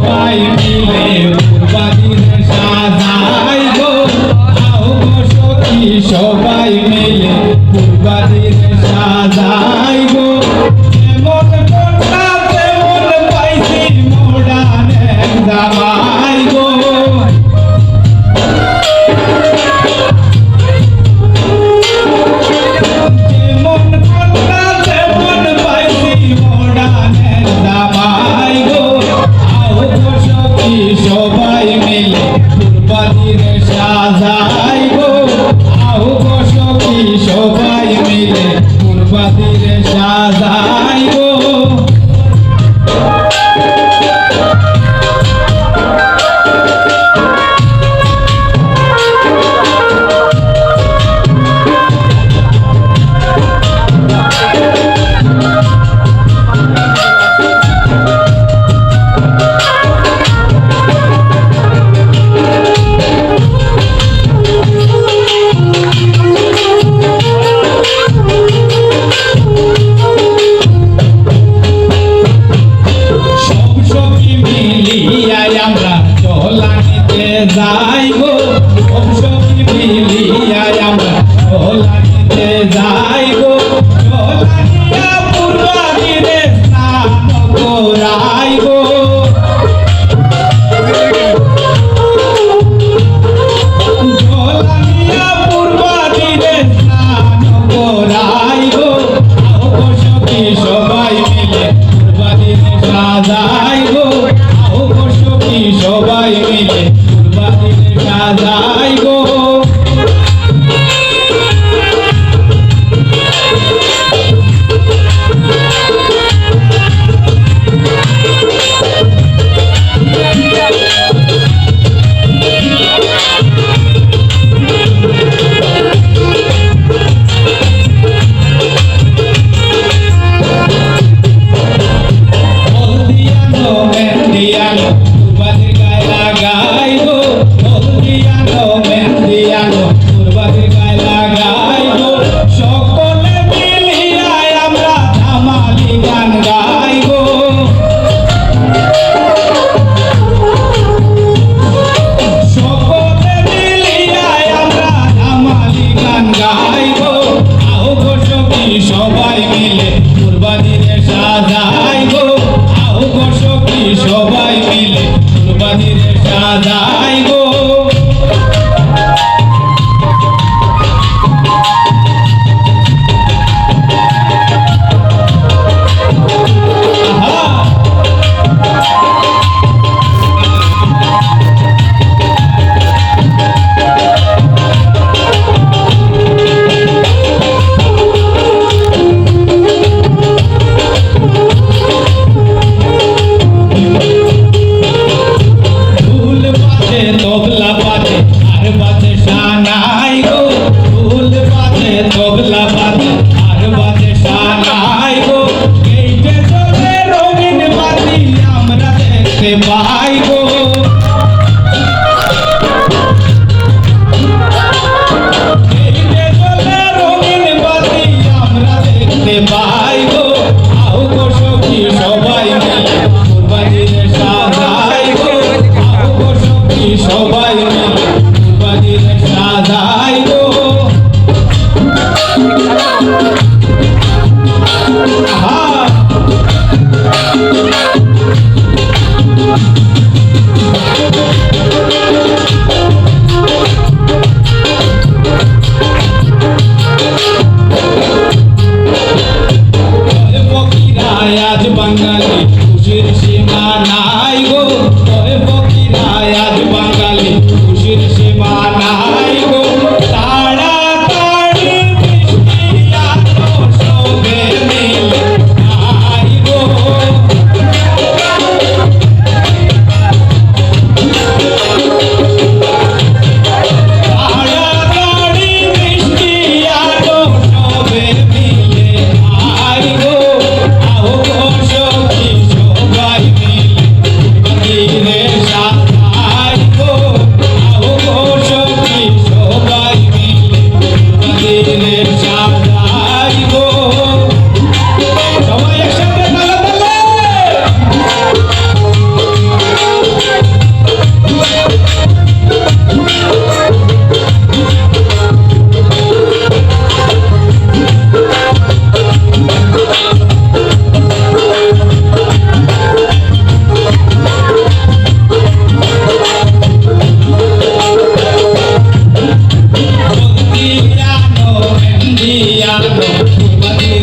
সবাই মিলে পূর্বাদিনে সাজাই গো আও গো সখী সবাই মিলে পূর্বাদিনে সাজাই গো এমন কন্যা তেমন পাইছি মোড়ানের জামাই গো সবাই মিলে পূর্বাদিনে সাজাই গো আও গো সখী সবাই মিলে পূর্বাদিনে সাজাই গো যাই গো সখী মিলিয়া আমরা ঝোলানিতে যাই গো ঝোলানিয়া পূর্বাদিনে স্নান করাই গো ঝোলানিয়া পূর্বাদিনে স্নান করাই গো আও গো সখী সবাই মিলে পূর্বাদিনে সাজাই গো আও গো সখী সবাই মিলে সাজাই গো সবাই মিলে পূর্বাদিনে সাজাই গো আও গো সখী সবাই মিলে পূর্বাদিনে সাজাই গো সাজানো কুরবানির